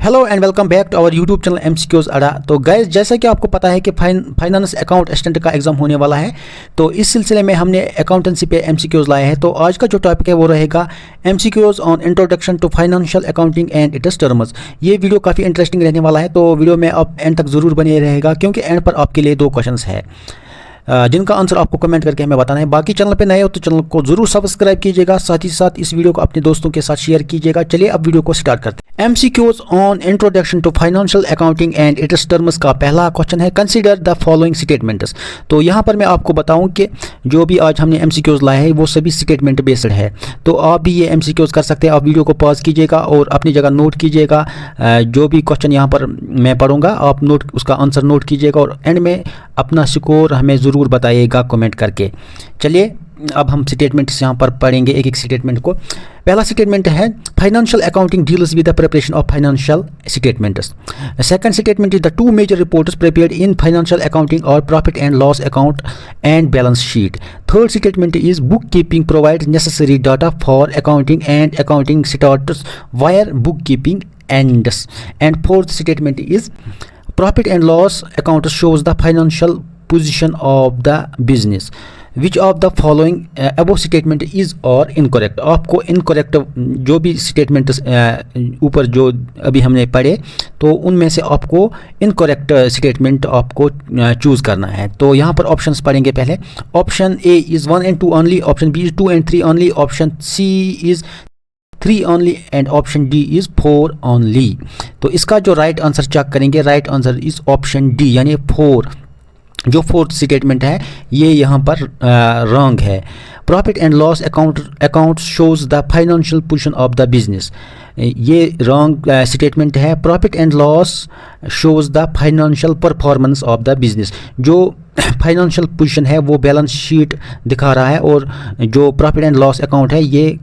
Hello and welcome back to our YouTube channel MCQs अड़ा। तो guys, जैसा कि आपको पता है कि फाइनेंस अकाउंट असिस्टेंट का एग्जाम होने वाला है, तो इस सिलसिले में हमने अकाउंटेंसी पे एमसीक्यूज लाए हैं। तो आज का जो टॉपिक है वो रहेगा MCQs on introduction to financial accounting and its terms. ये वीडियो काफ़ी इंटरेस्टिंग रहने वाला है, तो वीडियो में आप एंड तक ज़रूर बने रहेगा, क्योंकि एंड पर आपके लिए 2 क्वेश्चन है जिनका आंसर आपको कमेंट करके हमें बताना है। बाकी चैनल पे नए हो तो चैनल को जरूर सब्सक्राइब कीजिएगा, साथ ही साथ इस वीडियो को अपने दोस्तों के साथ शेयर कीजिएगा। चलिए अब वीडियो को स्टार्ट करते हैं। MCQs on introduction to financial accounting and its terms का पहला क्वेश्चन है, कंसीडर द फॉलोइंग स्टेटमेंट्स। तो यहाँ पर मैं आपको बताऊँ कि जो भी आज हमने एमसीक्यूज लाए हैं वो सभी स्टेटमेंट बेस्ड है, तो आप भी ये एमसीक्यूज कर सकते हैं। आप वीडियो को पॉज कीजिएगा और अपनी जगह नोट कीजिएगा। जो भी क्वेश्चन यहाँ पर मैं पढ़ूंगा आप उसका आंसर नोट कीजिएगा और एंड में अपना स्कोर हमें ज़रूर बताइएगा कमेंट करके। चलिए अब हम स्टेटमेंट्स यहाँ पर पढ़ेंगे एक एक स्टेटमेंट को। पहला स्टेटमेंट है financial accounting deals with the preparation of financial statements. Second statement is the 2 major reports prepared in financial accounting और profit and loss account and balance sheet. Third statement is book keeping provides necessary data for accounting and accounting starts where book keeping ends. And fourth statement is profit and loss account shows the financial position of the business. Which of the following above statement is or incorrect? आपको incorrect जो भी statement ऊपर जो अभी हमने पढ़े तो उनमें से आपको incorrect statement आपको चूज़ करना है। तो यहाँ पर ऑप्शंस पढ़ेंगे पहले। Option A is 1 and 2 only, option B is 2 and 3 only, option C is 3 only and option D is 4 only। तो इसका जो राइट आंसर चेक करेंगे, right answer is option D यानी 4। जो फोर्थ स्टेटमेंट है ये यहाँ पर रॉन्ग है। Profit and loss account shows the financial position of the business, ये रॉन्ग स्टेटमेंट है। Profit and loss shows the financial performance of the business, जो फाइनेंशियल पोजीशन है वो बैलेंस शीट दिखा रहा है, और जो प्रॉफिट एंड लॉस अकाउंट है ये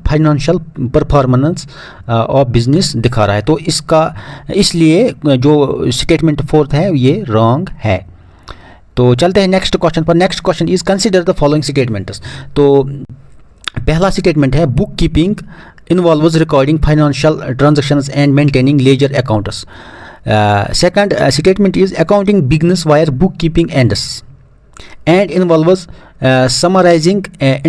फाइनेंशियल परफॉर्मेंस ऑफ बिजनेस दिखा रहा है। तो इसलिए जो स्टेटमेंट फोर्थ है ये रॉन्ग है। तो चलते हैं नेक्स्ट क्वेश्चन पर। Next question is consider the following statements. तो पहला स्टेटमेंट है book keeping involves recording financial transactions and maintaining ledger accounts. Second statement is accounting begins where bookkeeping ends and involves summarizing,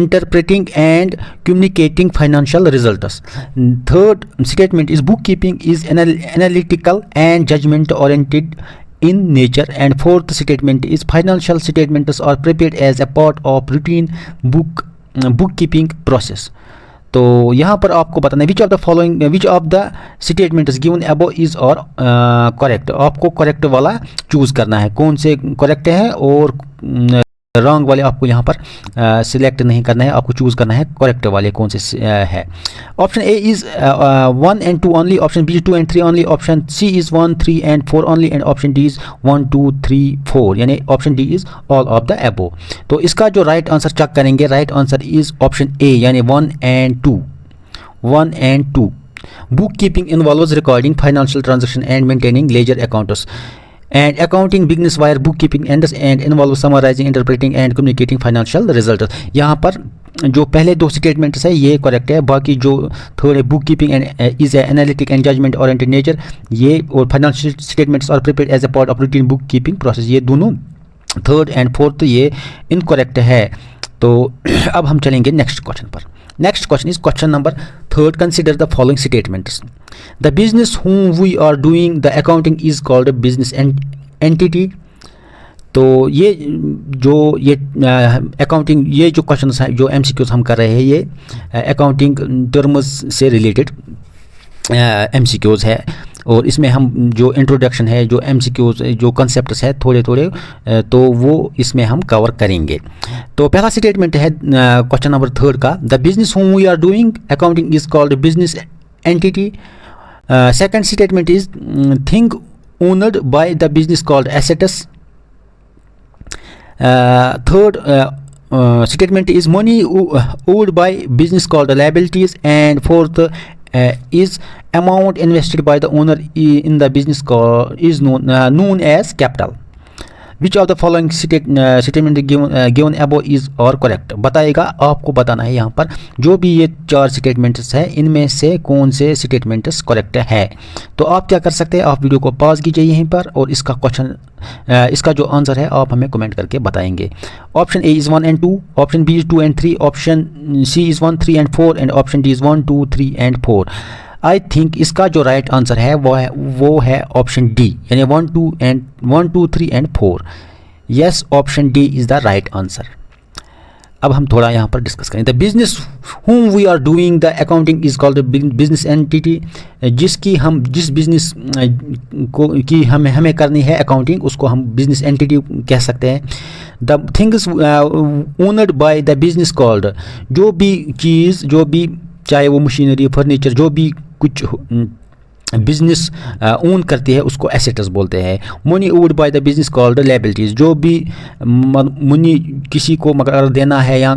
interpreting and communicating financial results. Third statement is bookkeeping is analytical and judgment oriented in nature. And fourth statement is financial statements are prepared as a part of routine bookkeeping process. तो यहाँ पर आपको बताना है विच of the statements given above is और correct. आपको correct वाला choose करना है, कौन से करेक्ट है, और रॉन्ग वाले आपको यहाँ पर सिलेक्ट नहीं करना है, आपको चूज़ करना है करेक्ट वाले कौन से है। Option A is 1 and 2 only, option B is 2 and 3 only, option C is 1, 3 and 4 only and option D is 1, 2, 3, 4 यानी option D is all of the above. तो इसका जो राइट आंसर चेक करेंगे, right answer is option A यानी 1 and 2, 1 and 2। Book keeping involves recording financial transaction and maintaining ledger accounts and accounting begins where bookkeeping ends and involves summarizing, interpreting and communicating financial results। यहाँ पर जो पहले 2 statements है ये correct है, बाकी जो थर्ड है book keeping and is analytic and judgement oriented nature, ये और financial statements are prepared as a part of routine book keeping process, ये दोनों थर्ड एंड फोर्थ ये इनकरेक्ट है। तो अब हम चलेंगे नेक्स्ट क्वेश्चन पर। Next question is question number 3rd. Consider the following statements. The business whom we are doing the accounting is called a business entity. तो ये जो ये अकाउंटिंग ये जो क्वेश्चंस हैं जो एमसीक्यूज हम कर रहे हैं ये अकाउंटिंग टर्म्स से रिलेटेड एमसीक्यूज है, और इसमें हम जो इंट्रोडक्शन है, जो एमसीक्यूज जो कंसेप्ट्स है थोड़े तो वो इसमें हम कवर करेंगे। तो पहला स्टेटमेंट है क्वेश्चन नंबर 3 का, the business whom we are doing accounting is called business entity. Second statement is thing owned by the business called assets. थर्ड statement is money owed by business called liabilities, and fourth is amount invested by the owner in the business is known as capital. Which of the following statement given above is और correct, बताएगा, आपको बताना है यहाँ पर जो भी ये 4 स्टेटमेंट्स है इनमें से कौन से स्टेटमेंट्स करेक्ट है। तो आप क्या कर सकते हैं, आप वीडियो को पॉज कीजिए यहीं पर और इसका क्वेश्चन इसका जो आंसर है आप हमें कमेंट करके बताएंगे। Option A is 1 and 2, option B is 2 and 3, option C is 1, 3 and 4 and option D is 1, 2, 3 and 4। I think इसका जो राइट आंसर है वो है ऑप्शन डी, यानी 1, 2, 3 and 4। Yes, option D is the right answer. अब हम थोड़ा यहाँ पर डिस्कस करें। The business whom we are doing the accounting is called business entity, जिस बिजनेस को की हमें करनी है अकाउंटिंग उसको हम बिजनेस एंटिटी कह सकते हैं। The things owned by the business called, जो भी चीज़, जो भी चाहे वो मशीनरी, फर्नीचर, जो भी कुछ बिजनेस ओन करती है उसको एसेट्स बोलते हैं। Money owed by the business called liabilities, जो भी मनी किसी को अगर देना है या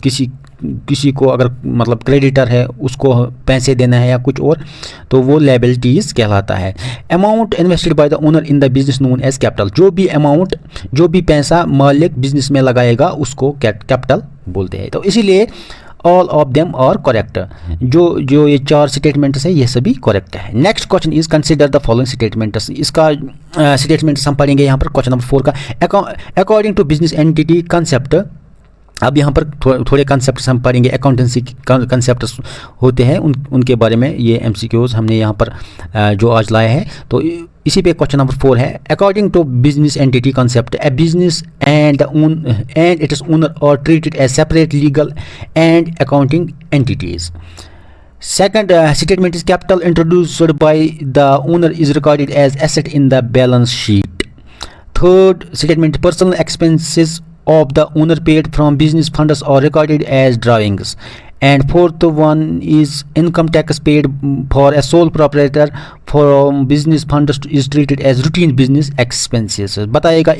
किसी को अगर मतलब क्रेडिटर है उसको पैसे देना है या कुछ और, तो वो लायबिलिटीज़ कहलाता है। Amount invested by the owner in the business known as capital, जो भी अमाउंट, जो भी पैसा मालिक बिजनेस में लगाएगा उसको कैपिटल बोलते हैं। तो इसीलिए all of them are correct, जो ये 4 स्टेटमेंट्स है ये सभी करेक्ट है। Next question is consider the following statements, इसका स्टेटमेंट्स हम पढ़ेंगे यहाँ पर क्वेश्चन नंबर 4 का। According to business entity concept, अब यहाँ पर थोड़े कंसेप्ट हम पढ़ेंगे, अकाउंटेंसी कंसेप्ट होते हैं उनके बारे में ये MCQs हमने यहाँ पर जो आज लाए हैं। तो इसी पे क्वेश्चन नंबर 4 है। According to business entity concept, a business and its owner are treated as separate legal and accounting entities. Second statement is capital introduced by the owner is recorded as asset in the balance sheet. Third statement, personal expenses of the owner paid from business funds are recorded as drawings. And fourth one is income tax paid for a sole proprietor from business funds is treated as routine business expenses. बताइएगा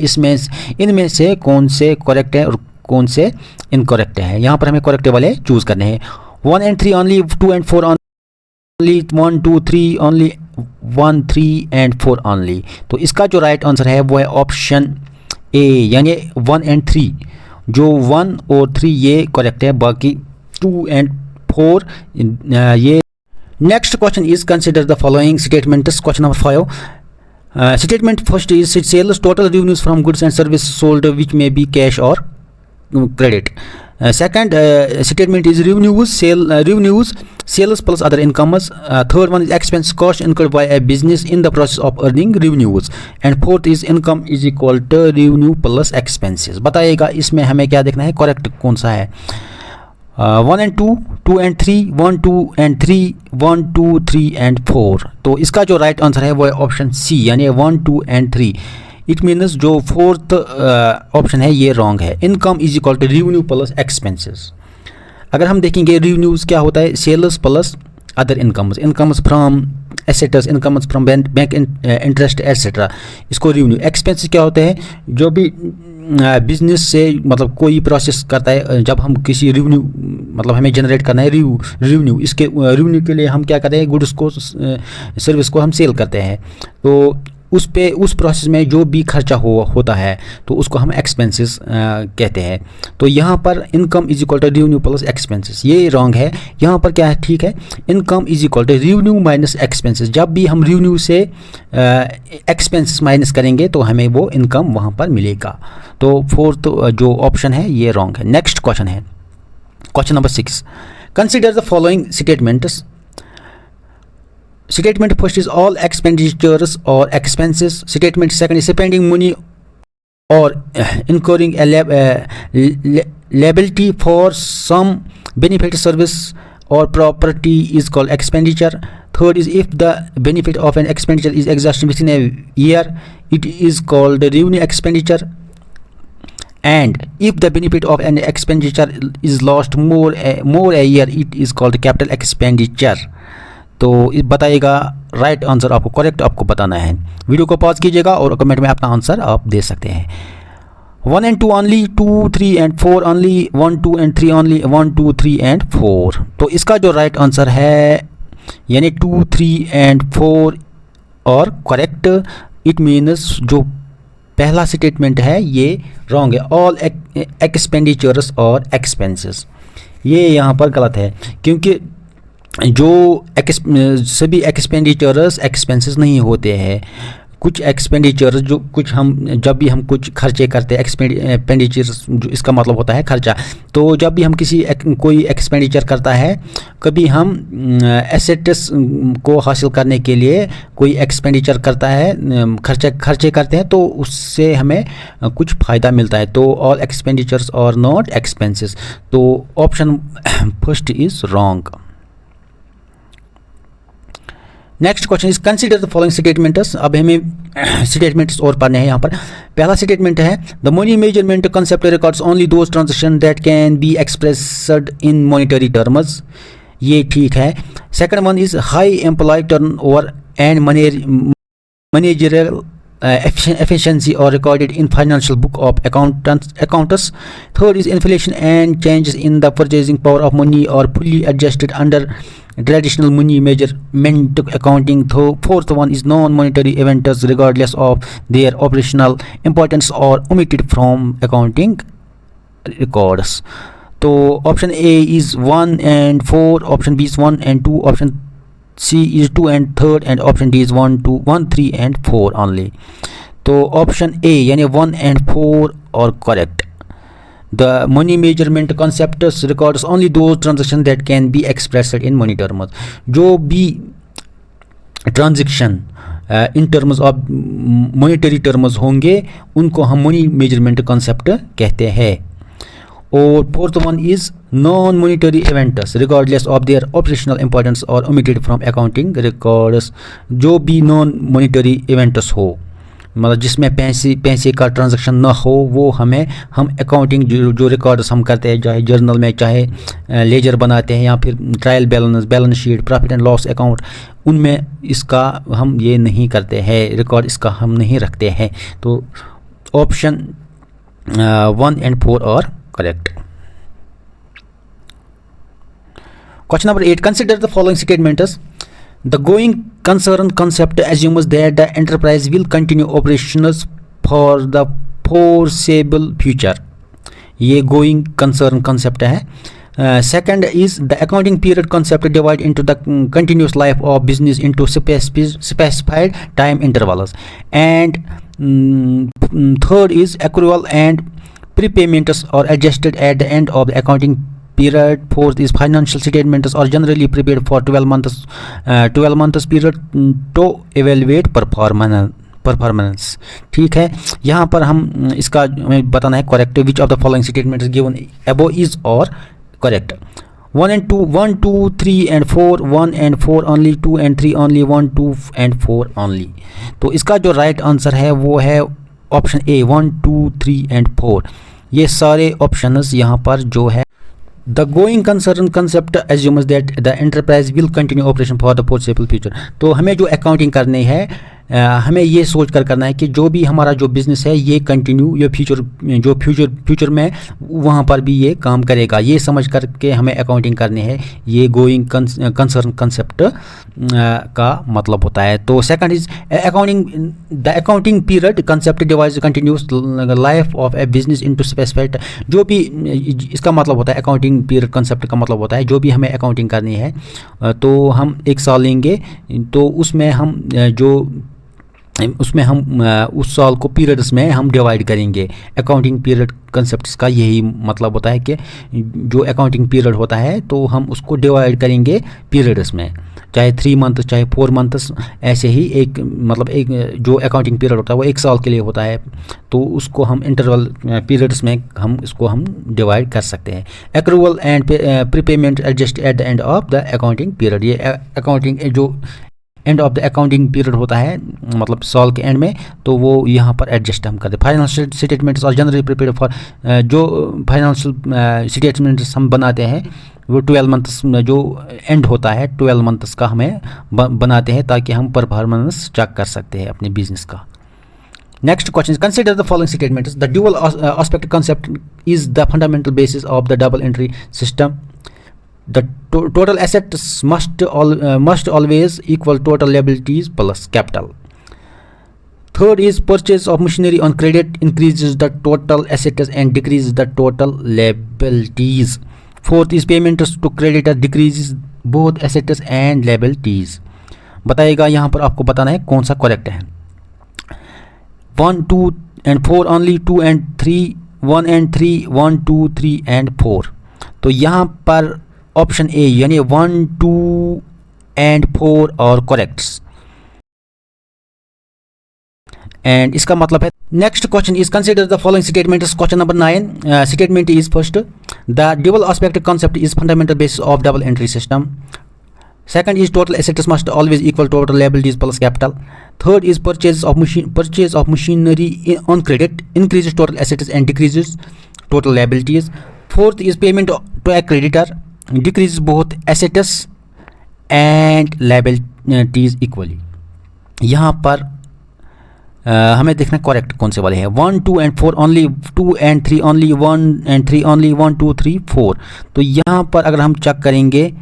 इनमें से कौन से correct है और कौन से incorrect है। यहाँ पर हमें करेक्ट वाले चूज करने हैं। 1 and 3 only, 2 and 4 only, 1, 2, 3 only, 1, 3 and 4 only। तो इसका जो राइट आंसर है वो है ऑप्शन ए, यानी 1 and 3, जो 1 और 3 ये करेक्ट है, बाकी 2 and 4 ये। Next question is consider the following statements, question number 5। Statement first is sales total revenues from goods and service sold which may be cash or credit. Second statement is revenues, sales plus other incomes. Third one is expense, cost incurred by a business in the process of earning revenues. And fourth is income is equal to revenue plus expenses. बताइएगा इसमें हमें क्या देखना है, correct कौन सा है। 1 and 2, 2 and 3, 1, 2 and 3, 1, 2, 3 and 4। तो इसका जो राइट आंसर है वो है ऑप्शन सी, यानी 1, 2 and 3। इट मीन्स जो फोर्थ ऑप्शन है ये रॉन्ग है। Income is equal to revenue plus expenses. अगर हम देखेंगे रेवेन्यूज़ क्या होता है, sales plus other incomes from assets, incomes from bank interest etcetera, इसको रेवेन्यू। एक्सपेंसेस क्या होते हैं, जो भी बिजनेस से मतलब कोई प्रोसेस करता है, जब हम किसी रेवेन्यू मतलब हमें जनरेट करना है रेवेन्यू, इसके रेवेन्यू के लिए हम क्या करते हैं, गुड्स को सर्विस को हम सेल करते हैं, तो उस प्रोसेस में जो भी खर्चा होता है तो उसको हम एक्सपेंसेस कहते हैं। तो यहाँ पर income is equal to revenue plus expenses, ये रॉन्ग है। यहाँ पर क्या है, ठीक है, income is equal to revenue minus expenses. जब भी हम रेवेन्यू से एक्सपेंसेस माइनस करेंगे तो हमें वो इनकम वहाँ पर मिलेगा। तो फोर्थ जो ऑप्शन है ये रॉन्ग है। नेक्स्ट क्वेश्चन है question number 6। Consider the following statements. Statement first is all expenditures or expenses. Statement second is spending money or incurring a liability for some benefit, service or property is called expenditure. Third is if the benefit of an expenditure is exhausted within a year, it is called revenue expenditure. And if the benefit of an expenditure is lost more a year, it is called capital expenditure. तो बताइएगा right answer, आपको correct आपको बताना है। Video को pause कीजिएगा और comment में अपना आंसर आप दे सकते हैं। 1 and 2 only, 2, 3 and 4 only, 1, 2 and 3 only, 1, 2, 3 and 4। तो इसका जो राइट आंसर है यानी 2, 3 and 4 और करेक्ट। इट मीन्स जो पहला स्टेटमेंट है ये रॉन्ग है, ऑल एक्सपेंडिचर्स और एक्सपेंसेस, ये यहाँ पर गलत है, क्योंकि जो सभी एक्सपेंडिचर्स एक्सपेंसेस नहीं होते हैं। कुछ एक्सपेंडिचर्स जो कुछ हम जब भी हम कुछ खर्चे करते हैं, एक्सपेंडिचर्स जो इसका मतलब होता है खर्चा, तो जब भी हम कोई एक्सपेंडिचर करता है, कभी हम एसेट्स को हासिल करने के लिए कोई एक्सपेंडिचर करता है, खर्चे करते हैं, तो उससे हमें कुछ फ़ायदा मिलता है। तो ऑल एक्सपेंडिचर्स और नॉट एक्सपेंसेस, तो option first is wrong. Next question is consider the following statements. अब हमें स्टेटमेंट्स और पढ़ने हैं यहाँ पर। पहला स्टेटमेंट है the money measurement concept records only those transaction that can be expressed in monetary terms, ये ठीक है। Second one is high employ turn over and managerial efficiency or recorded in financial book of accountants. Third is inflation and changes in the purchasing power of money or fully adjusted under traditional money measurement accounting. Fourth one is non-monetary events regardless of their operational importance or omitted from accounting records. So option A is 1 and 4, option B is 1 and 2, option C is 2 and 3rd, and option D is 1, 2, 1, 3 and 4 only. तो option A यानी 1 and 4 और correct. The money measurement concepts records only those transactions that can be expressed in money terms. जो भी transaction in terms of monetary terms होंगे उनको हम money measurement concept कहते हैं। और fourth one is non monetary events regardless of their operational importance और omitted from accounting records, जो भी नॉन मॉनिटरी इवेंट्स हो, मतलब जिसमें पैसे का ट्रांजैक्शन ना हो, वो हम अकाउंटिंग जो रिकॉर्ड्स हम करते हैं, चाहे जर्नल में, चाहे लेजर बनाते हैं, या फिर trial balance sheet, profit and loss account, उनमें इसका हम ये नहीं करते हैं, रिकॉर्ड इसका हम नहीं रखते हैं। तो ऑप्शन 1 and 4 और correct. Question number 8. Consider the following statements. The going concern concept assumes that the enterprise will continue operations for the foreseeable future. ये going concern concept है. Second is the accounting period concept divide into the continuous life of business into specified time intervals. And third is accrual and prepayments are adjusted at the end of the accounting period. Fourth is financial statements are generally prepared for 12 months period to evaluate performance. ठीक है, यहाँ पर हम इसका हमें बताना है correct. Which of the following statements given above is और correct. 1 and 2, 3 and 4, 1 and 4 only, 2 and 3 only, 1, 2 and 4 only। तो इसका जो राइट आंसर है वो है ऑप्शन ए 1, 2, 3 and 4। ये सारे ऑप्शंस यहाँ पर जो है the going concern concept assumes that the enterprise will continue operation for the foreseeable future. तो हमें जो अकाउंटिंग करनी है, हमें ये सोच कर करना है कि जो भी हमारा जो बिज़नेस है ये कंटिन्यू, ये फ्यूचर में वहाँ पर भी ये काम करेगा, ये समझ करके हमें अकाउंटिंग करनी है। ये गोइंग कंसर्न कंसेप्ट का मतलब होता है। तो second is the accounting period concept divides continuous life of a business into specified. जो भी इसका मतलब होता है, अकाउंटिंग पीरियड कंसेप्ट का मतलब होता है जो भी हमें अकाउंटिंग करनी है, तो हम 1 साल लेंगे, तो उसमें हम उस साल को पीरियड्स में हम डिवाइड करेंगे। अकाउंटिंग पीरियड कंसेप्ट का यही मतलब होता है कि जो अकाउंटिंग पीरियड होता है तो हम उसको डिवाइड करेंगे पीरियड्स में, चाहे 3 मंथ चाहे 4 मंथ्स, ऐसे ही एक जो अकाउंटिंग पीरियड होता है वो 1 साल के लिए होता है, तो उसको हम इंटरवल पीरियड्स में हम डिवाइड कर सकते हैं। Accrual and prepayment adjust at the end of the accounting period. ये अकाउंटिंग जो end of the accounting period होता है, मतलब साल के एंड में, तो वो यहाँ पर एडजस्ट हम करते हैं। फाइनेंशियल स्टेटमेंट्स और जनरली प्रिपेयर्ड फॉर, जो फाइनेंशियल स्टेटमेंट्स हम बनाते हैं वो 12 मंथ्स जो एंड होता है 12 मंथ्स का हमें बनाते हैं, ताकि हम परफॉर्मेंस चेक कर सकते हैं अपने बिजनेस का। Next question, consider the following statements. The dual aspect concept is the fundamental basis of the double entry system. The total assets must always equal total liabilities plus capital. Third is purchase of machinery on credit increases the total assets and decreases the total liabilities. Fourth is payments to creditor decreases both assets and liabilities. बताइएगा यहाँ पर आपको बताना है कौन सा correct है. 1, 2 and 4 only, 2 and 3, 1 and 3, 1, 2, 3 and 4. तो यहाँ पर ऑप्शन ए यानी 1, 2 and 4 और करेक्ट्स. एंड इसका मतलब है next question is consider the following statements. Question number 9 statement is first the double aspect concept is fundamental basis of double entry system. Second is total assets must always equal total liabilities plus capital. Third is purchase of machinery on credit increases total assets and decreases total liabilities. Fourth is payment to a creditor decreases both assets and liabilities equally. यहाँ पर हमें देखना correct कौन से वाले हैं. 1, 2 and 4 only, 2 and 3 only, 1 and 3 only, 1, 2, 3, 4. तो यहाँ पर अगर हम चेक करेंगे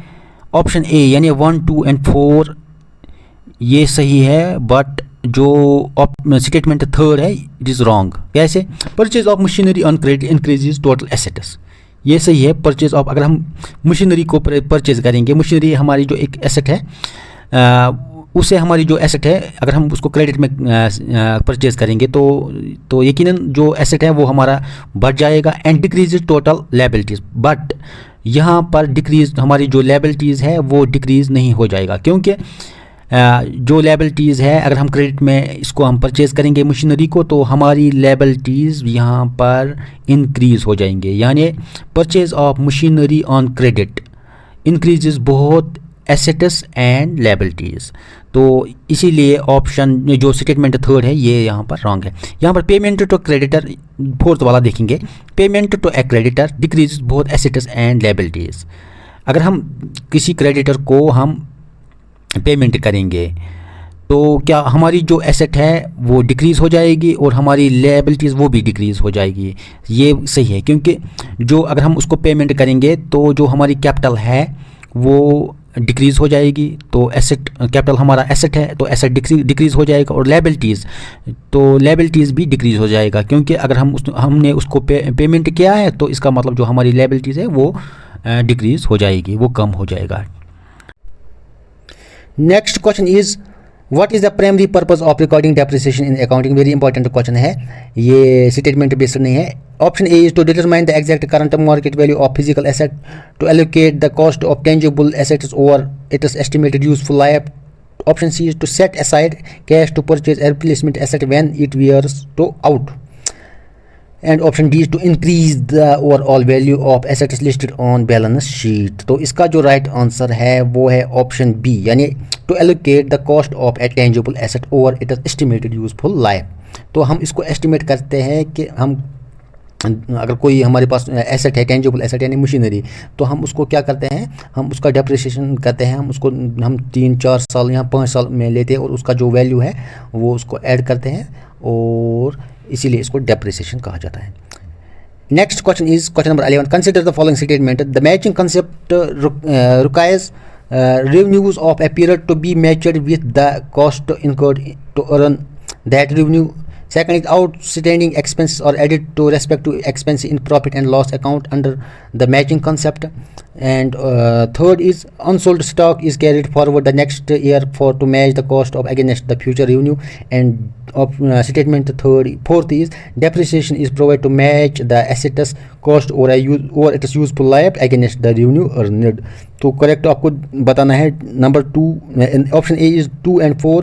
ऑप्शन ए यानी 1, 2 and 4 ये सही है, बट जो स्टेटमेंट थर्ड है इट इज़ रॉन्ग. कैसे? Purchase of machinery on credit increases total assets, ये सही है. परचेज ऑफ अगर हम मशीनरी को परचेज करेंगे, मशीनरी हमारी जो एक एसेट है उससे हमारी जो एसेट है अगर हम उसको क्रेडिट में परचेज करेंगे तो यकीनन जो एसेट है वो हमारा बढ़ जाएगा. And decrease total liabilities, but यहाँ पर डिक्रीज हमारी जो लायबिलिटीज़ है वो डिक्रीज़ नहीं हो जाएगा, क्योंकि जो लायबिलिटीज़ है अगर हम क्रेडिट में इसको हम परचेज़ करेंगे मशीनरी को तो हमारी लायबिलिटीज़ यहाँ पर इंक्रीज़ हो जाएंगे. यानी purchase of machinery on credit increases both assets and liabilities. तो इसीलिए ऑप्शन जो स्टेटमेंट थर्ड है ये यहाँ पर रॉन्ग है. यहाँ पर पेमेंट टू क्रेडिटर फोर्थ वाला देखेंगे. Payment to a creditor decreases both assets and liabilities. अगर हम किसी क्रेडिटर को हम पेमेंट करेंगे तो क्या हमारी जो एसेट है वो डिक्रीज़ हो जाएगी और हमारी लायबिलिटीज़ वो भी डिक्रीज़ हो जाएगी. ये सही है, क्योंकि जो अगर हम उसको पेमेंट करेंगे तो जो हमारी कैपिटल है वो डिक्रीज़ हो जाएगी. तो एसेट कैपिटल हमारा एसेट है तो एसेट डिक्रीज़ हो जाएगा, और लायबिलिटीज़ भी डिक्रीज़ हो जाएगा, क्योंकि अगर हमने उसको पेमेंट किया है तो इसका मतलब जो हमारी लायबिलिटीज़ है वो डिक्रीज़ हो जाएगी, वो कम हो जाएगा. Next question is what is the primary purpose of recording depreciation in accounting. Very important question है, ये स्टेटमेंट बेस्ड नहीं है. Option A is to determine the exact current market value of physical asset, to allocate the cost of tangible assets over its estimated useful life. Option C is to set aside cash to purchase a replacement asset when it wears to out. And option D is to increase the overall value of assets listed on balance sheet. तो इसका जो right answer है वो है option B, यानी to allocate the cost of a tangible asset over its estimated useful life. तो हम इसको एस्टिमेट करते हैं कि हम अगर कोई हमारे पास एसेट है, टेंजिबल एसेट यानी मशीनरी, तो हम उसको क्या करते हैं, हम उसका डेप्रिसिएशन करते हैं. हम 3-4 साल या 5 साल में लेते हैं और उसका जो वैल्यू है वो उसको ऐड करते हैं, और इसीलिए इसको डेप्रिसिएशन कहा जाता है. Next question is question number 11. Consider the following statement. The matching concept requires revenues of a period to be matched with the cost incurred to earn that revenue. Second is outstanding expenses are added to respect to expense in profit and loss account under the matching concept. And third is unsold stock is carried forward the next year for to match the cost of against the future revenue. And statement fourth is depreciation is provided to match the assets cost or its useful life against the revenue earned. तो correct आपको बताना है number 2. Option A is 2 and 4,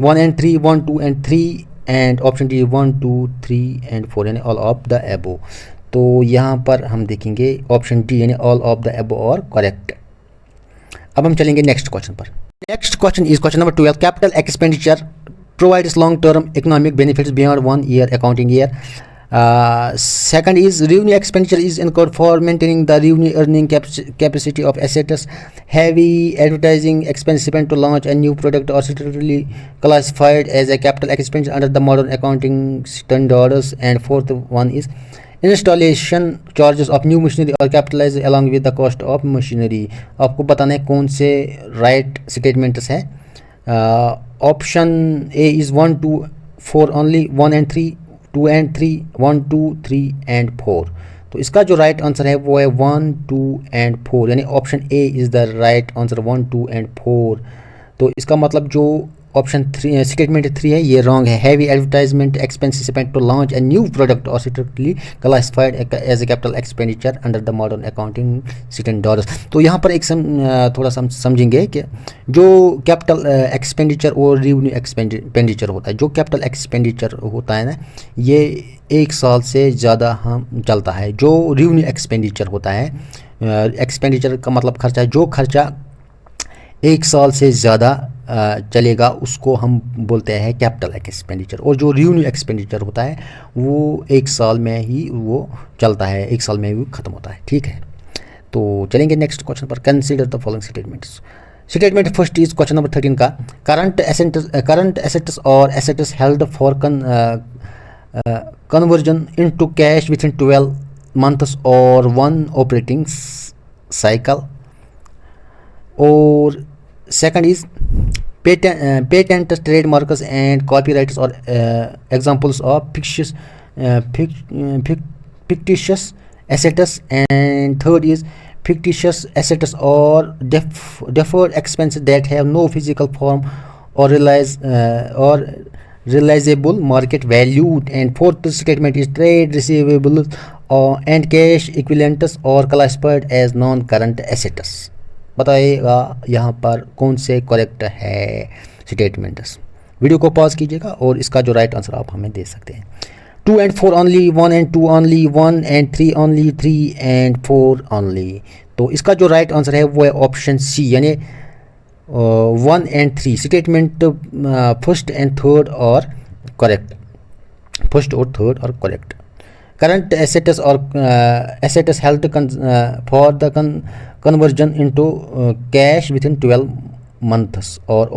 1 and 3, 1, 2 and 3, and option D 1, 2, 3 and 4 यानी all of the एबो. तो यहाँ पर हम देखेंगे ऑप्शन डी यानी ऑल ऑफ द एबो और करेक्ट. अब हम चलेंगे नेक्स्ट क्वेश्चन पर. Next question is question number 12. Capital expenditure provides long-term economic benefits beyond 1 year accounting year. Second is revenue expenditure is incurred for maintaining the revenue earning capacity of assets. Heavy advertising expense spent to launch a new product or statutorily classified as a capital expenditure under the modern accounting standards. And fourth one is installation charges of new machinery or capitalized along with the cost of machinery. आपको बताना है कौन से right statements हैं. Option A is 1, 2 4 only, 1 and 3, 2 and 3, 1 2 3 and 4। तो इसका जो right answer है वो है 1 2 एंड 4, यानी option A is the right answer, 1 2 and 4। तो इसका मतलब जो ऑप्शन 3 स्टेटमेंट 3 है ये रॉन्ग है। Heavy advertisement expenses spent to launch a new product और strictly classified as a capital expenditure under the modern accounting $16। तो यहाँ पर एक थोड़ा सा समझेंगे कि जो कैपिटल एक्सपेंडिचर और रेवेन्यू एक्सपेंडिचर होता है, जो कैपिटल एक्सपेंडिचर होता है ना, ये 1 साल से ज़्यादा हम चलता है। जो रेवेन्यू एक्सपेंडिचर होता है, एक्सपेंडिचर का मतलब खर्चा, जो खर्चा 1 साल से ज़्यादा चलेगा उसको हम बोलते हैं कैपिटल एक्सपेंडिचर। और जो रेवेन्यू एक्सपेंडिचर होता है वो 1 साल में ही वो चलता है, 1 साल में ही ख़त्म होता है। ठीक है, तो चलेंगे नेक्स्ट क्वेश्चन पर। Consider the following statements. Statement first is question number 13 का, करंट एसेट्स और assets held for conversion into cash within 12 months और 1 ऑपरेटिंग साइकिल। और second is patent, trademarks and copyrights और examples of fictitious assets। and third is fictitious assets or deferred expenses that have no physical form or realizable market value। and fourth statement is trade receivables and cash equivalents or classified as non-current assets। बताइएगा यहाँ पर कौन से correct है statements. Video को pause कीजिएगा और इसका जो राइट आंसर आप हमें दे सकते हैं। 2 and 4 only, 1 and 2 only, 1 and 3 only, 3 and 4 only। तो इसका जो राइट आंसर है वो है ऑप्शन सी, यानी 1 and 3 statement first and third और करेक्ट, फर्स्ट और थर्ड और करेक्ट। करंट एसेट्स और assets held for the conversion into cash with in 12 months और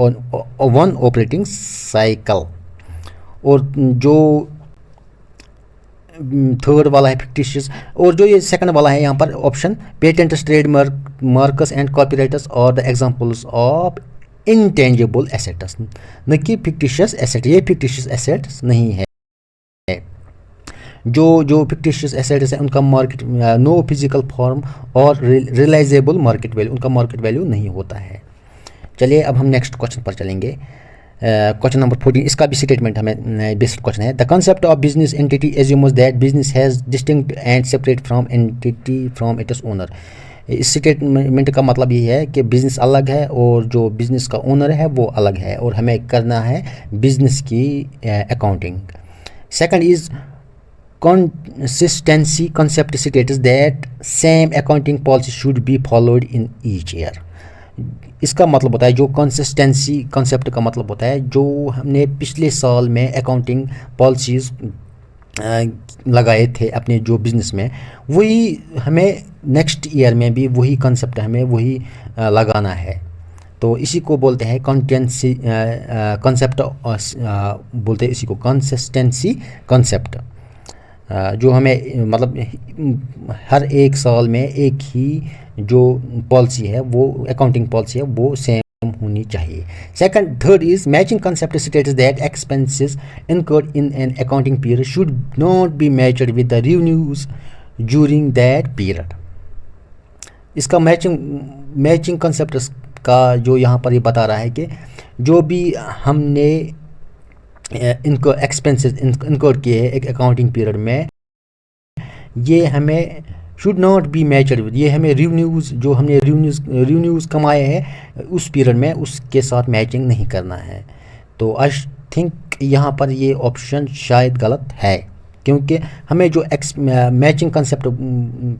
1 ऑपरेटिंग साइकिल। और जो थर्ड वाला है फिक्टिशियस, और जो ये सेकंड वाला है यहाँ पर option patents, trademarks and copyrights और the examples of intangible assets, न कि फिक्टिशियस एसेट। ये फिक्टिशियस एसेट्स नहीं है। जो फिक्टिशियस एसेट्स हैं उनका मार्केट, नो फिजिकल फॉर्म और रियलाइजेबल मार्केट वैल्यू, उनका मार्केट वैल्यू नहीं होता है। चलिए अब हम नेक्स्ट क्वेश्चन पर चलेंगे। क्वेश्चन नंबर 14, इसका भी स्टेटमेंट हमें बेसिक क्वेश्चन है। The concept of business entity assumes that business has distinct and separate from entity from its owner. इस स्टेटमेंट का मतलब ये है कि बिजनेस अलग है और जो बिजनेस का ओनर है वो अलग है, और हमें करना है बिजनेस की accounting. Second is consistency concept states that same accounting policy should be followed in each year। इसका मतलब होता है, जो कंसिस्टेंसी कंसेप्ट का मतलब होता है, जो हमने पिछले साल में अकाउंटिंग पॉलिसीज़ लगाए थे अपने जो बिज़नेस में, वही हमें नेक्स्ट ईयर में भी वही कंसेप्ट हमें वही लगाना है। तो इसी को बोलते हैं कंटेंसी कंसेप्ट, बोलते हैं इसी को कंसिस्टेंसी कंसेप्ट। जो हमें मतलब हर 1 साल में एक ही जो पॉलिसी है, वो अकाउंटिंग पॉलिसी है, वो सेम होनी चाहिए। Second, third is matching concept states that expenses incurred in an accounting period should not be matched with the revenues during that period. इसका मैचिंग कंसेप्ट का जो यहाँ पर ये बता रहा है कि जो भी हमने इनको एक्सपेंसेस इनकोड किए हैं एक अकाउंटिंग पीरियड में, ये हमें should not be matched with, ये हमें रेवेन्यूज़ जो हमने रेवेन्यूज़ कमाए हैं उस पीरियड में उसके साथ मैचिंग नहीं करना है। तो आई थिंक यहाँ पर ये ऑप्शन शायद गलत है, क्योंकि हमें जो मैचिंग कंसेप्ट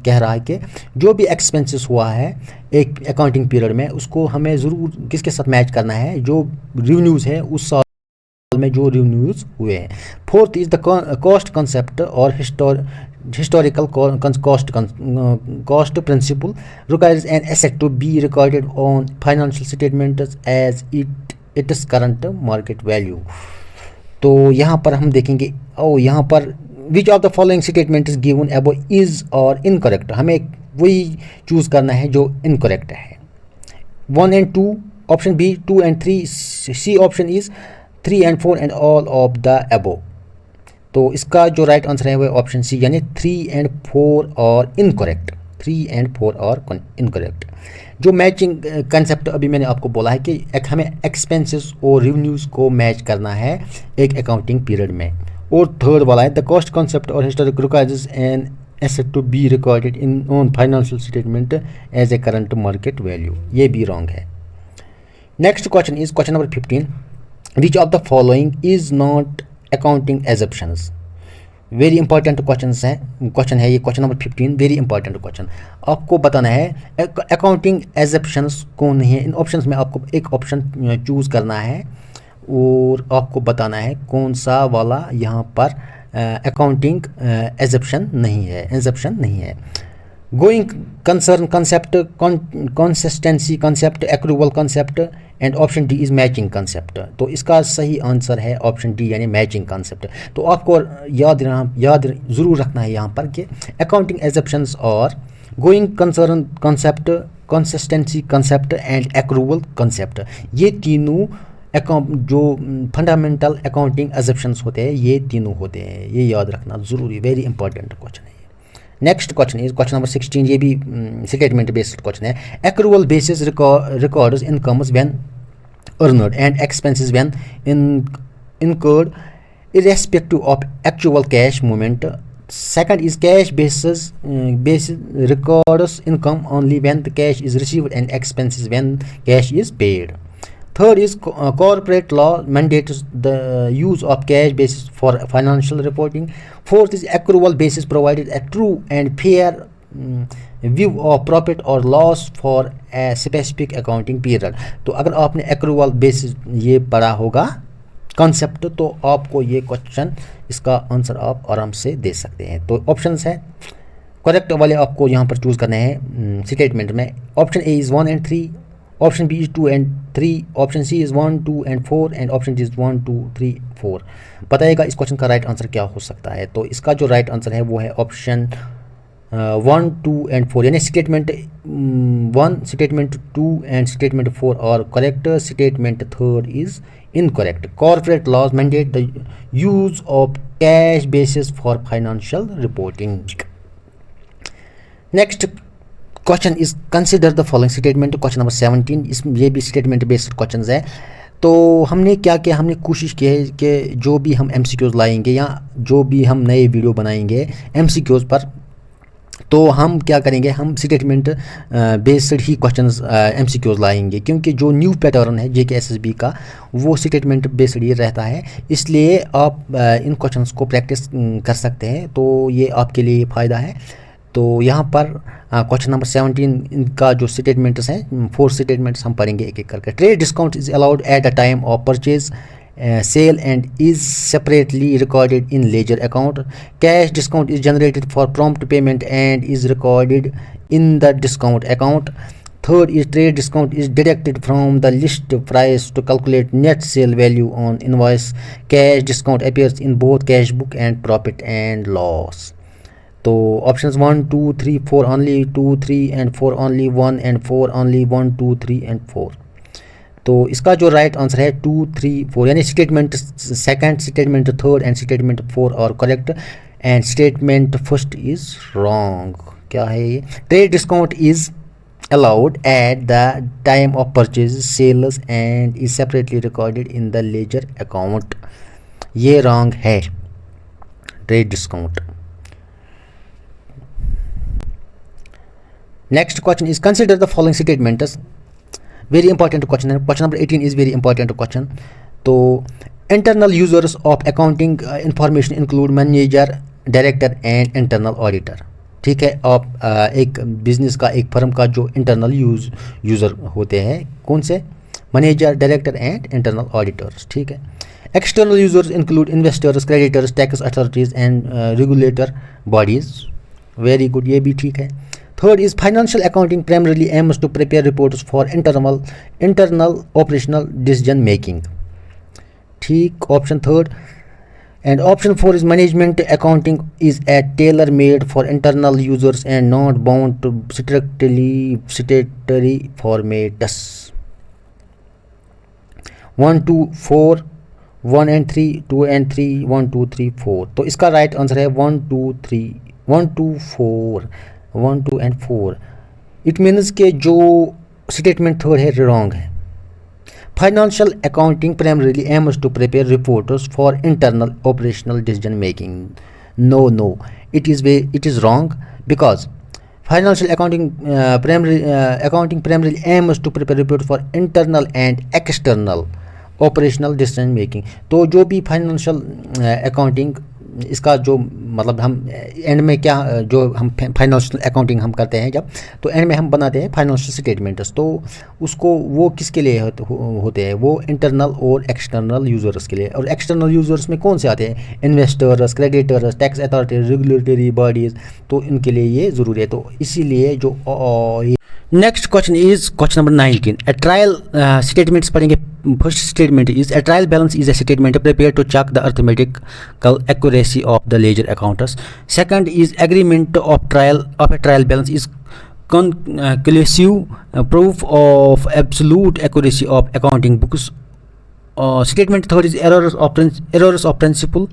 कह रहा है कि जो भी एक्सपेंसेस हुआ है एक अकाउंटिंग पीरियड में उसको हमें ज़रूर किसके साथ मैच करना है, जो रेवेन्यूज़ है उस साल में जो रेवेन्यूज हुए हैं। Fourth is the cost concept और historical cost principle requires an asset to be recorded on financial statements as its current market value. तो यहाँ पर हम देखेंगे, यहाँ पर which of the following statement is given above is और incorrect, हमें वही चूज करना है जो इनकरेक्ट है। 1 and 2 option B, 2 and 3 C option is 3 and 4 and all of the above. तो इसका जो राइट आंसर है वो ऑप्शन सी, यानी 3 एंड 4 और इनकरेक्ट। 3 एंड 4 और इनकरेक्ट। जो मैचिंग कंसेप्ट अभी मैंने आपको बोला है कि हमें एक्सपेंसेस और रेवेन्यूज़ को मैच करना है एक अकाउंटिंग पीरियड में। और थर्ड वाला है द कॉस्ट कॉन्सेप्ट और historic requires an asset to be recorded in on financial statement as a current market value. ये भी रॉन्ग है। Next question is question number 15, which of the following is not accounting assumptions. Very important question है ये, question number 15 very important question. आपको बताना है accounting एजप्शंस कौन नहीं है। इन ऑप्शंस में आपको एक ऑप्शन चूज़ करना है और आपको बताना है कौन सा वाला यहाँ पर अकाउंटिंग एजप्शन नहीं है। Going concern concept, consistency concept, accrual concept and option D is matching concept. तो इसका सही आंसर है ऑप्शन डी, यानी मैचिंग कंसेप्ट। तो आपको याद ज़रूर रखना है यहाँ पर कि अकाउंटिंग एजप्शंस और going concern concept, consistency concept and accrual concept, ये तीनों जो फंडामेंटल अकाउंटिंग एजप्शंस होते हैं ये तीनों होते हैं। ये याद रखना ज़रूरी, वेरी इंपॉर्टेंट क्वेश्चन है। Next question is question number 16, ये भी स्टेटमेंट बेस्ड क्वेश्चन है। Accrual basis records incomes when earned and expenses when incurred irrespective of actual cash movement. Second is cash basis records income only when the cash is received and expenses when cash is paid. Third is corporate law mandates the use of cash basis for financial reporting. Fourth is accrual basis provided a true and fair view of profit or loss for a specific accounting period. तो अगर आपने accrual basis ये पढ़ा होगा concept तो आपको ये question इसका आंसर आप आराम से दे सकते हैं। तो ऑप्शंस है करेक्ट वाले आपको यहाँ पर चूज़ करने हैं स्टेटमेंट में। Option A is 1 and 3, option B is 2 and 3, option C is 1, 2 and 4 and option D is 1, 2, 3, 4। बताइएगा इस क्वेश्चन का राइट आंसर क्या हो सकता है। तो इसका जो राइट आंसर है वो है ऑप्शन 1, 2 and 4, यानी स्टेटमेंट 1, स्टेटमेंट 2 एंड स्टेटमेंट 4 और correct. Statement 3 is incorrect. Corporate laws mandate the use of cash basis for financial reporting. Next question is consider the following statement. Question number 17, इसमें ये भी statement based questions है। तो हमने क्या किया, हमने कोशिश की है कि जो भी हम MCQs लाएंगे या जो भी हम नए वीडियो बनाएंगे MCQs पर, तो हम क्या करेंगे, हम स्टेटमेंट बेस्ड ही क्वेश्चंस MCQs लाएंगे, क्योंकि जो न्यू पैटर्न है JKSSB का वो स्टेटमेंट बेस्ड ही रहता है। इसलिए आप इन क्वेश्चंस को प्रैक्टिस कर सकते हैं, तो ये आपके लिए फ़ायदा है। तो यहाँ पर क्वेश्चन नंबर 17 इनका जो स्टेटमेंट्स हैं 4 स्टेटमेंट्स हम पढ़ेंगे एक एक करके। Trade discount is allowed at the time of purchase sale and is separately recorded in ledger account. Cash discount is generated for prompt payment and is recorded in the discount account. Third is trade discount is deducted from the list price to calculate net sale value on invoice. Cash discount appears in both cash book and profit and loss. तो options 1, 2, 3, 4 only, 2, 3 and 4 only, 1 and 4 only, 1, 2, 3 and 4। तो इसका जो right answer है 2, 3, 4, यानी statement second, statement third and statement 4 और correct and statement first is wrong. क्या है ये? Trade discount is allowed at the time of purchase sales and is separately recorded in the ledger account. ये wrong है trade discount. Next question is consider the following statements. Very important question है। Question number 18 is very important question. तो internal users of accounting information include manager, director and internal auditor. ठीक है, आप एक business का, एक firm का जो इंटरनल यूज़र होते हैं, कौन से? Manager, director and internal auditors. ठीक है। External users include investors, creditors, tax authorities and regulator bodies. Very good, ये भी ठीक है। Third is financial accounting primarily aims to prepare reports for internal operational decision making. ठीक, option third. And option 4 is management accounting is a tailor-made for internal users and not bound to strictly statutory formats. 1, 2, 4 1 and 3, 2 and 3, 1 2 3 4। तो इसका right answer है 1 2 3 1 2 4 1 2 and 4। It means के जो statement third है wrong है। Financial accounting primarily aims to prepare reports for internal operational decision making. No, it is wrong, because financial accounting primarily aims to prepare reports for internal and external operational decision making. तो जो भी financial accounting इसका जो मतलब हम and में क्या जो हम फाइनेंशियल अकाउंटिंग हम करते हैं जब, तो एंड में हम बनाते हैं फाइनेंशियल स्टेटमेंट्स। तो उसको वो किसके लिए होते हैं, वो इंटरनल और एक्सटर्नल यूज़र्स के लिए। और एक्सटर्नल यूज़र्स में कौन से आते हैं, investors, creditors, tax authority, regulatory bodies, तो इनके लिए ये ज़रूरी है। तो इसीलिए जो next question is question number 19। A trial statements पढ़ेंगे। First statement is a trial balance is a statement prepare to check the arithmetical accuracy of the ledger accounts. Second is agreement of a trial balance is conclusive proof of absolute accuracy of accounting books. Statement third is errors of principle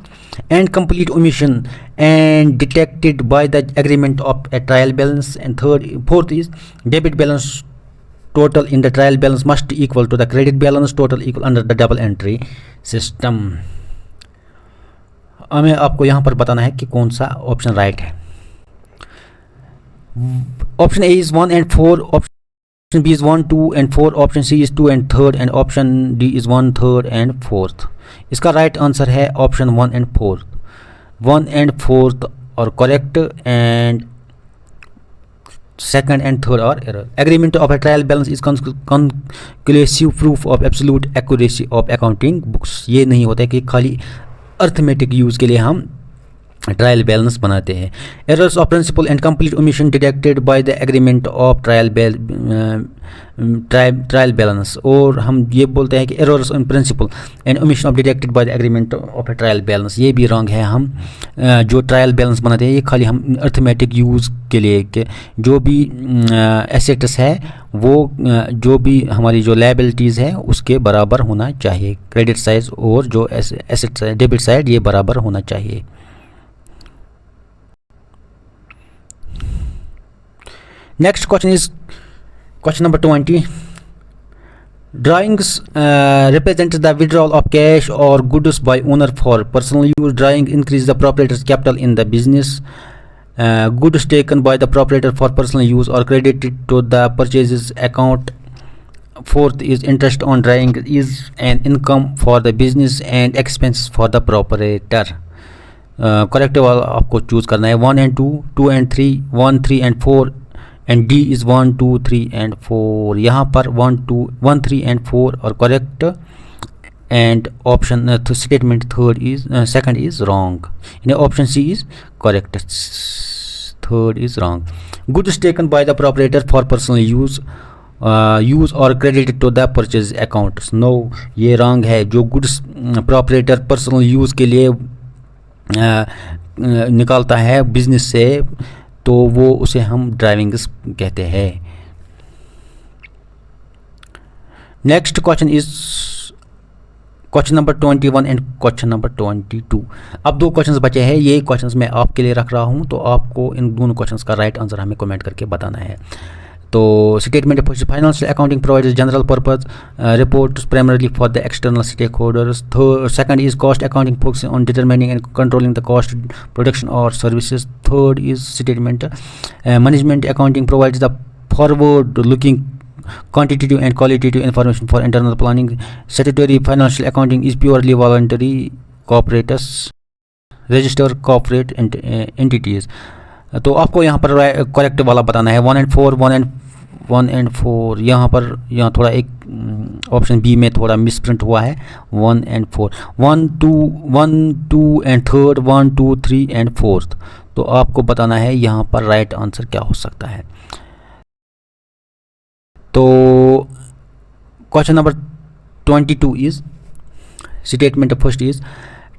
and complete omission and detected by the agreement of a trial balance. And fourth is debit balance total in the trial balance must equal to the credit balance total equal under the double entry system. हमें आपको यहाँ पर बताना है कि कौन सा option right है। Option A is 1 and 4, option B is 1 2 and 4, option C is 2 and 3rd, and option D is 1 3rd and 4th। इसका राइट आंसर है option 1 and 4th। 1 and 4th और correct, and second and third are error. Agreement of a trial balance is conclusive proof of absolute accuracy of accounting books. ये नहीं होता है कि खाली arithmetic use के लिए हम ट्रायल बैलेंस बनाते हैं। Errors of principle and complete omission detected by the agreement of trial balance, और हम ये बोलते हैं कि errors in principle and omission of detected by the agreement of a trial balance, ये भी रॉन्ग है। हम जो ट्रायल बैलेंस बनाते हैं ये खाली हम अर्थमेटिक यूज़ के लिए, कि जो भी एसेट्स है वो जो भी हमारी जो लायबिलिटीज़ है उसके बराबर होना चाहिए। क्रेडिट साइड और जो एसेट्स है डेबिट साइड ये बराबर होना चाहिए। Next question is question number 20. Drawings represent the withdrawal of cash or goods by owner for personal use. Drawing increase the proprietor's capital in the business. Goods taken by the proprietor for personal use or credited to the purchases account. Fourth is interest on drawing is an income for the business and expense for the proprietor. Correct वाला आपको choose करना है। 1 and 2, 2 and 3, 1 3 and 4, and D is 1 2 3 and 4। यहाँ पर 1 3 and 4 और correct, and option statement second is wrong, यानी option C is correct, third is wrong. Goods taken by the proprietor for personal use और credited to the purchase account, no ये wrong है। जो goods proprietor personal use के लिए निकालता है business से, तो वो उसे हम ड्राइविंग्स कहते हैं। Next question is question number 21 and question number 22। अब 2 क्वेश्चंस बचे हैं, ये क्वेश्चंस मैं आपके लिए रख रहा हूँ, तो आपको इन दोनों क्वेश्चंस का राइट आंसर हमें कमेंट करके बताना है। तो statement first, financial accounting provides general purpose reports primarily for the external stakeholders. Second is cost accounting focus on determining and controlling the cost production और services. Third is statement management accounting provides the forward looking quantitative and qualitative information for internal planning. Statutory financial accounting is purely voluntary corporates register corporate entities. तो आपको यहाँ पर correct वाला बताना है। 1 and 4 1 and 4 यहाँ थोड़ा एक ऑप्शन बी में थोड़ा मिसप्रिंट हुआ है। 1 and 4 1 2 and 3rd 1 2 3 and 4th। तो आपको बताना है यहाँ पर राइट आंसर क्या हो सकता है। तो question number 22 is statement first is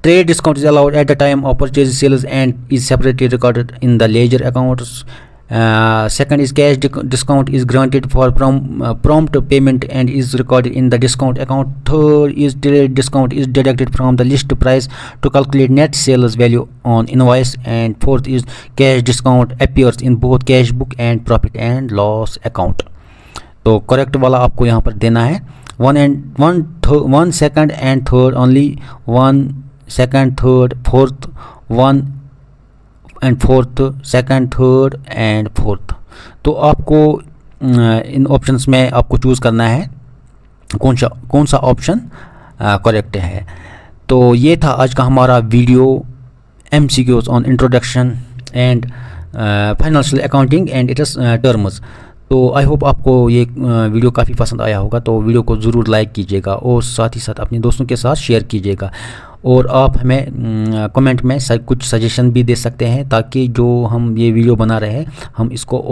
trade discount is allowed at the time of purchase sales and is separately recorded in the ledger accounts. second is cash discount is granted for prompt payment and is recorded in the discount account. Third is delayed discount is deducted from the list price to calculate net sales value on invoice. And fourth is cash discount appears in both cash book and profit and loss account. तो correct वाला आपको यहाँ पर देना है 1 second and third only, 1 second third fourth, 1 and fourth, second third and fourth. तो आपको इन options में आपको चूज़ करना है कौन सा ऑप्शन करेक्ट है. तो ये था आज का हमारा video MCQs on introduction and financial accounting and its terms. तो आई होप आपको ये वीडियो काफ़ी पसंद आया होगा. तो वीडियो को ज़रूर लाइक कीजिएगा और साथ ही साथ अपने दोस्तों के साथ शेयर कीजिएगा. और आप हमें कमेंट में कुछ सजेशन भी दे सकते हैं ताकि जो हम ये वीडियो बना रहे हैं हम इसको और